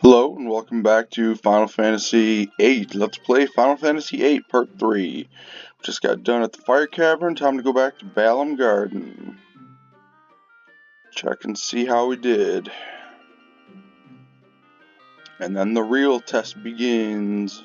Hello and welcome back to Final Fantasy VIII. Let's play Final Fantasy VIII Part 3. Just got done at the Fire Cavern, time to go back to Balamb Garden. Check and see how we did. And then the real test begins.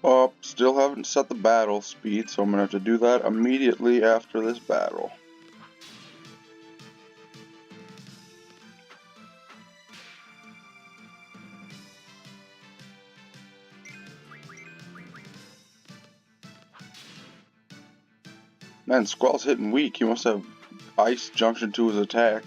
Oh, still haven't set the battle speed, so I'm going to have to do that immediately after this battle. Man, Squall's hitting weak. He must have ice junction to his attack.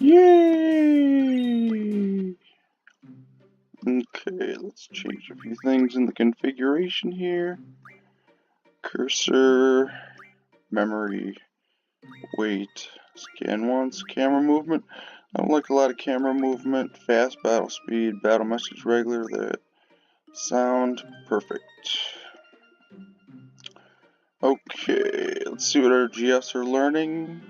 Yay! Okay, let's change a few things in the configuration here. Cursor, memory, weight, scan once, camera movement. I don't like a lot of camera movement. Fast, battle speed, battle message regular, that sound, perfect. Okay, let's see what our GS are learning.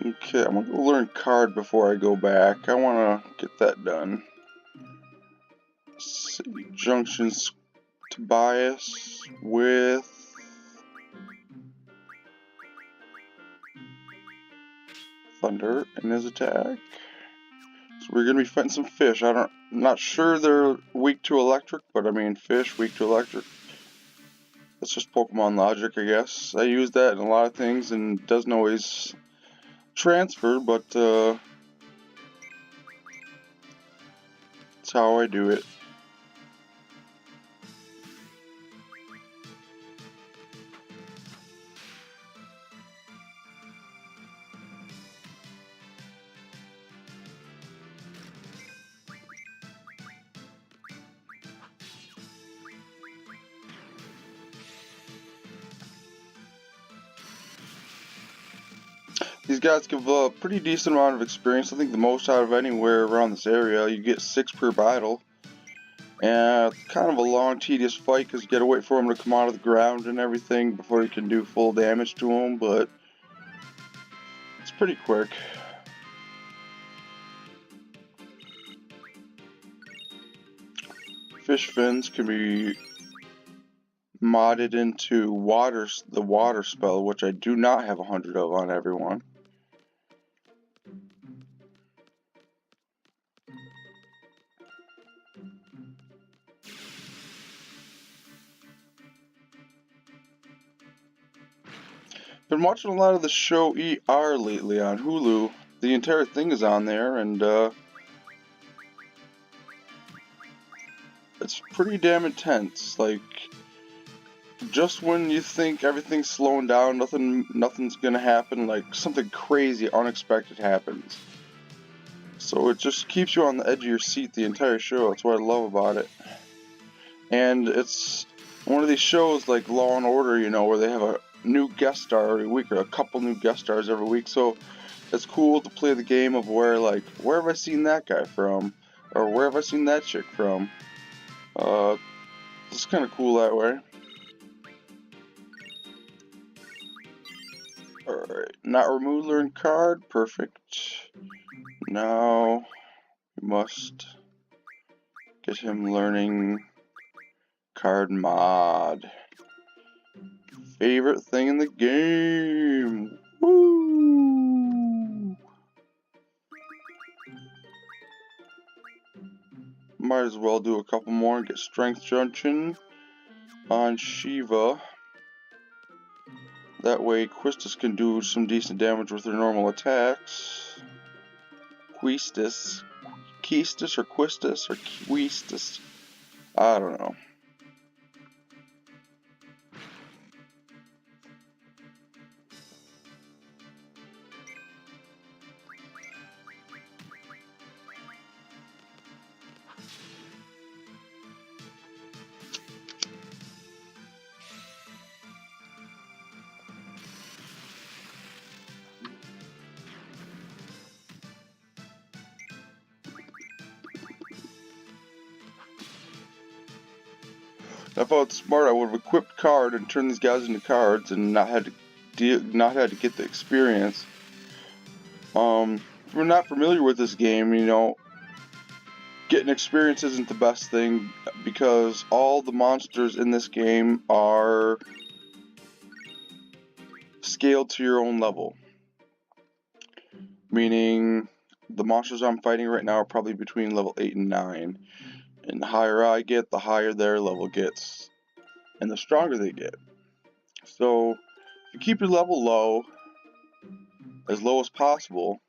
Okay, I'm gonna go learn card before I go back. I wanna get that done. City junctions Tobias with Thunder in his attack. So we're gonna be fighting some fish. I'm not sure they're weak to electric, but I mean fish weak to electric. That's just Pokemon logic, I guess. I use that in a lot of things and it doesn't always transfer, but it's how I do it. These guys give a pretty decent amount of experience. I think the most out of anywhere around this area. You get 6 per battle. And it's kind of a long, tedious fight because you gotta wait for them to come out of the ground and everything before you can do full damage to them, but it's pretty quick. Fish fins can be modded into the water spell, which I do not have 100 of on everyone. Been watching a lot of the show ER lately on Hulu. The entire thing is on there, and it's pretty damn intense. Like, just when you think everything's slowing down, nothing's gonna happen, like something crazy, unexpected happens. So it just keeps you on the edge of your seat the entire show. That's what I love about it. And it's one of these shows like Law and Order, you know, where they have a new guest star every week, or a couple new guest stars every week. So it's cool to play the game of where have I seen that guy from, or where have I seen that chick from. It's kind of cool that way. Alright, not remove learn card, perfect. Now we must get him learning card mod. Favorite thing in the game. Woo! Might as well do a couple more and get strength junction on Shiva. That way Quistis can do some decent damage with her normal attacks. Quistis or Quistis or Quistis. I don't know. If I was smart, I would have equipped card and turned these guys into cards and not had to get the experience. If we're not familiar with this game, you know, getting experience isn't the best thing because all the monsters in this game are scaled to your own level. Meaning, the monsters I'm fighting right now are probably between level 8 and 9. And the higher I get, the higher their level gets. And the stronger they get. So, if you keep your level low as possible,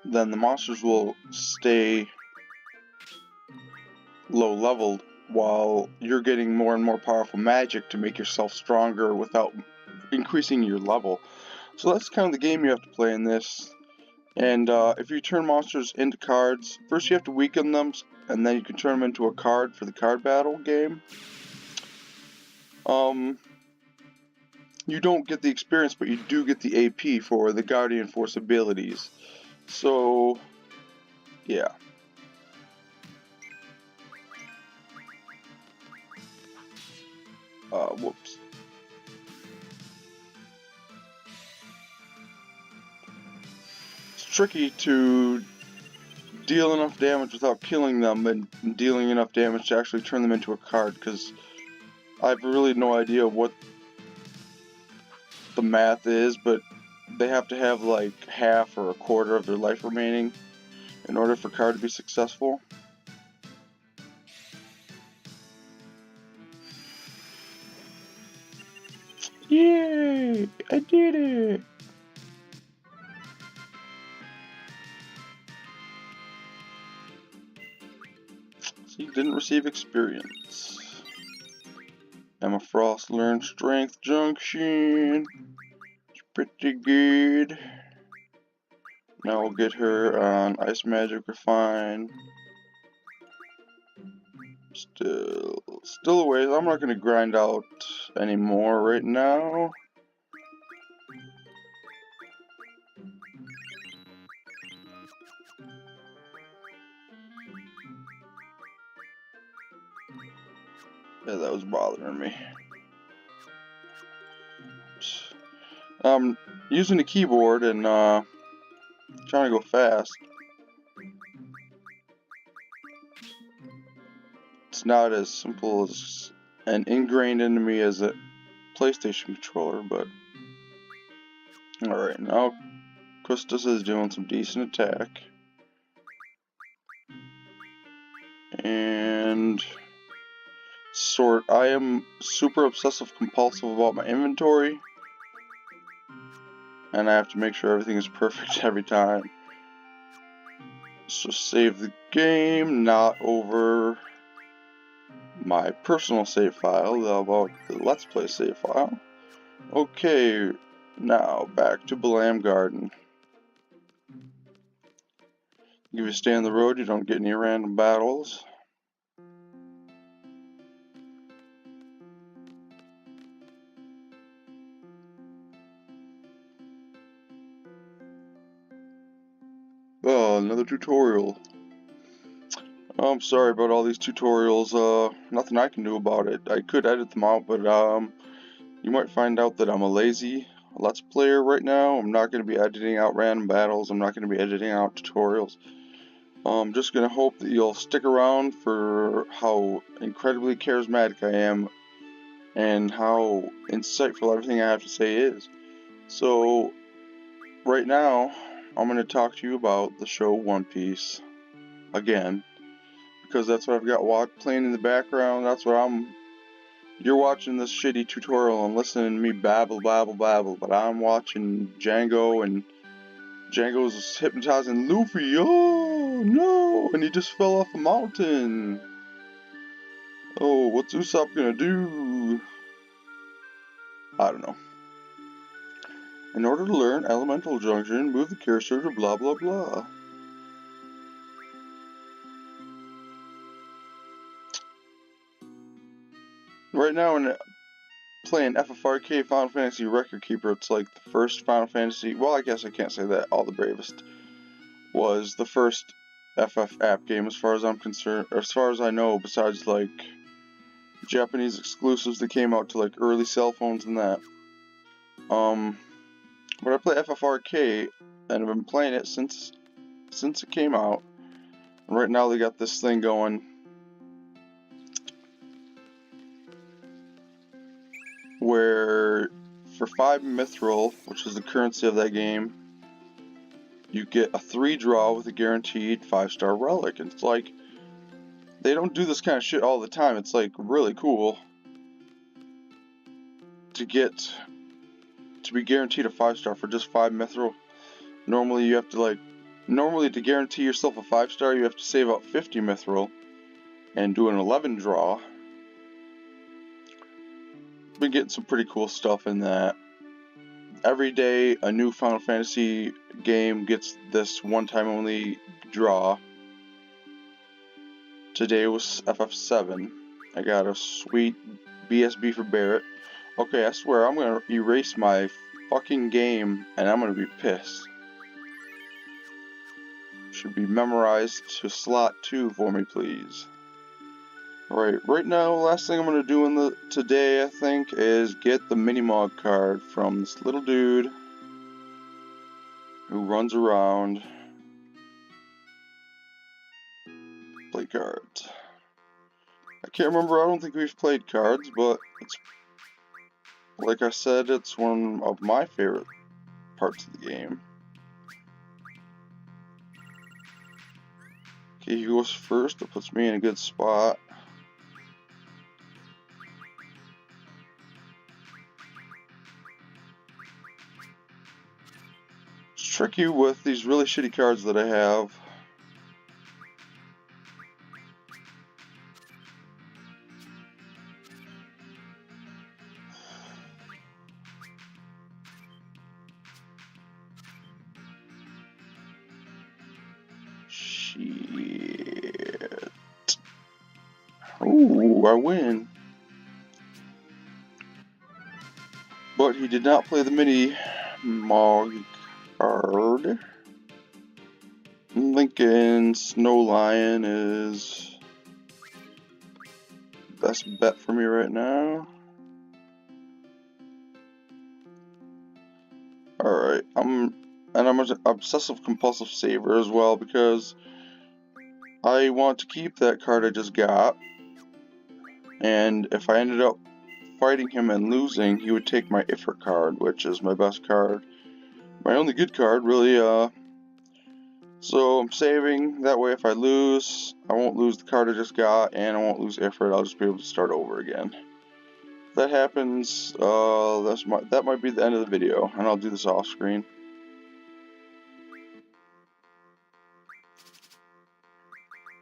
then the monsters will stay low leveled while you're getting more and more powerful magic to make yourself stronger without increasing your level. So that's kind of the game you have to play in this. And if you turn monsters into cards, first you have to weaken them, and then you can turn them into a card for the card battle game. You don't get the experience, but you do get the AP for the Guardian Force abilities. So, yeah. Whoops. It's tricky to deal enough damage without killing them and dealing enough damage to actually turn them into a card, because I have really no idea what the math is, but they have to have like half or a quarter of their life remaining in order for a card to be successful. Yay! I did it! So you didn't receive experience. Emma Frost learned Strength Junction. It's pretty good. Now we'll get her on Ice Magic Refine. Still a ways. I'm not gonna grind out anymore right now. Yeah, that was bothering me. I'm using the keyboard and trying to go fast. It's not as simple as and ingrained into me as a PlayStation controller, but alright, now Christus is doing some decent attack. And I am super obsessive compulsive about my inventory, and I have to make sure everything is perfect every time. So save the game, not over my personal save file, about the Let's Play save file. Okay, now back to Balamb Garden. If you stay on the road, you don't get any random battles. Oh, another tutorial. I'm sorry about all these tutorials. Nothing I can do about it. I could edit them out, but you might find out that I'm a lazy Let's Player right now. I'm not going to be editing out random battles. I'm not going to be editing out tutorials. I'm just going to hope that you'll stick around for how incredibly charismatic I am and how insightful everything I have to say is. So, right now, I'm going to talk to you about the show One Piece again, because that's what I've got playing in the background. That's what you're watching this shitty tutorial and listening to me babble, but I'm watching Django, and Django's hypnotizing Luffy. Oh no! And he just fell off a mountain. Oh, what's Usopp gonna do? I don't know. In order to learn Elemental Junction, move the cursor to blah blah blah. Right now, when playing FFRK Final Fantasy Record Keeper, it's like the first Final Fantasy. Well, I guess I can't say that. All the Bravest was the first FF app game as far as I'm concerned, or as far as I know, besides like Japanese exclusives that came out to like early cell phones and that. But I play FFRK and I've been playing it since it came out. And right now they got this thing going where for 5 mithril, which is the currency of that game, you get a 3 draw with a guaranteed 5-star relic. And it's like, they don't do this kind of shit all the time. It's like really cool to be guaranteed a 5-star for just 5 mithril. Normally you have to to guarantee yourself a 5-star, you have to save up 50 mithril and do an 11 draw. Been getting some pretty cool stuff in that. Every day a new Final Fantasy game gets this one-time only draw. Today was FF7. I got a sweet BSB for Barrett. Okay, I swear I'm gonna erase my fucking game and I'm gonna be pissed. Should be memorized to slot 2 for me, please. Alright, right now, last thing I'm gonna do today, I think, is get the MiniMog card from this little dude who runs around. Play cards. I can't remember, I don't think we've played cards, but it's, like I said, it's one of my favorite parts of the game. Okay, he goes first, that puts me in a good spot. It's tricky with these really shitty cards that I have. Shit. Ooh, I win. But he did not play the MiniMog card. Lincoln Snow Lion is best bet for me right now. Alright, I'm an obsessive compulsive saver as well because I want to keep that card I just got, and if I ended up fighting him and losing, he would take my Ifrit card, which is my best card, my only good card really. So I'm saving, that way if I lose, I won't lose the card I just got, and I won't lose Ifrit, I'll just be able to start over again. If that happens, that might be the end of the video, and I'll do this off screen.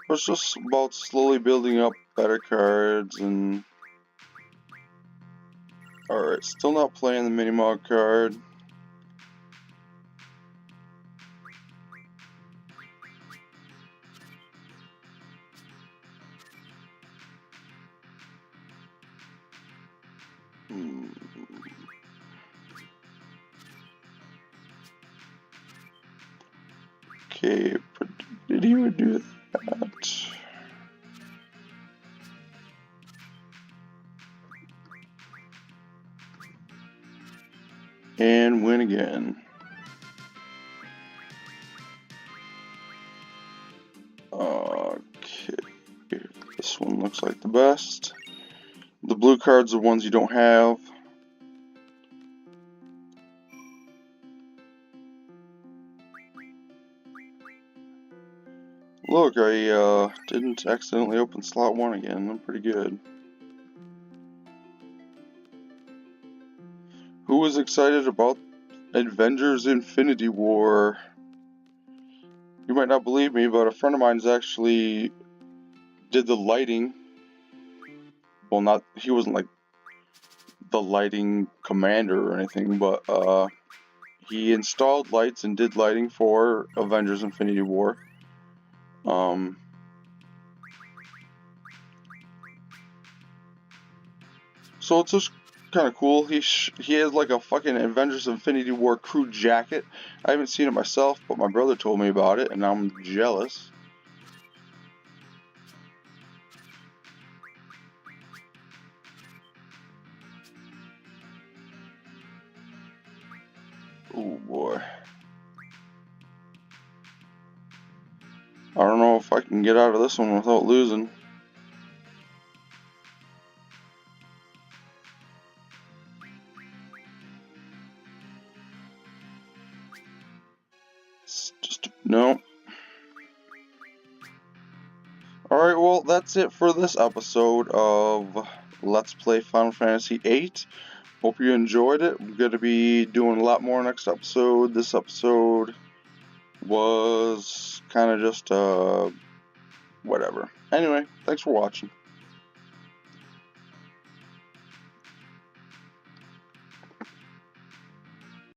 It's just about slowly building up better cards and... Alright, still not playing the MiniMog card. Okay, did he would do that? And win again. Okay, this one looks like the best. The blue cards are ones you don't have. Look, I didn't accidentally open slot 1 again. I'm pretty good. Who was excited about Avengers Infinity War? You might not believe me, but a friend of mine's actually did the lighting. Well, he wasn't like the lighting commander or anything, but he installed lights and did lighting for Avengers Infinity War. So it's just kind of cool. He has like a fucking Avengers Infinity War crew jacket. I haven't seen it myself, but my brother told me about it, and I'm jealous. can get out of this one without losing. Just no. Alright, well, that's it for this episode of Let's Play Final Fantasy VIII. Hope you enjoyed it. I'm going to be doing a lot more next episode. This episode was kind of just, whatever. Anyway, thanks for watching.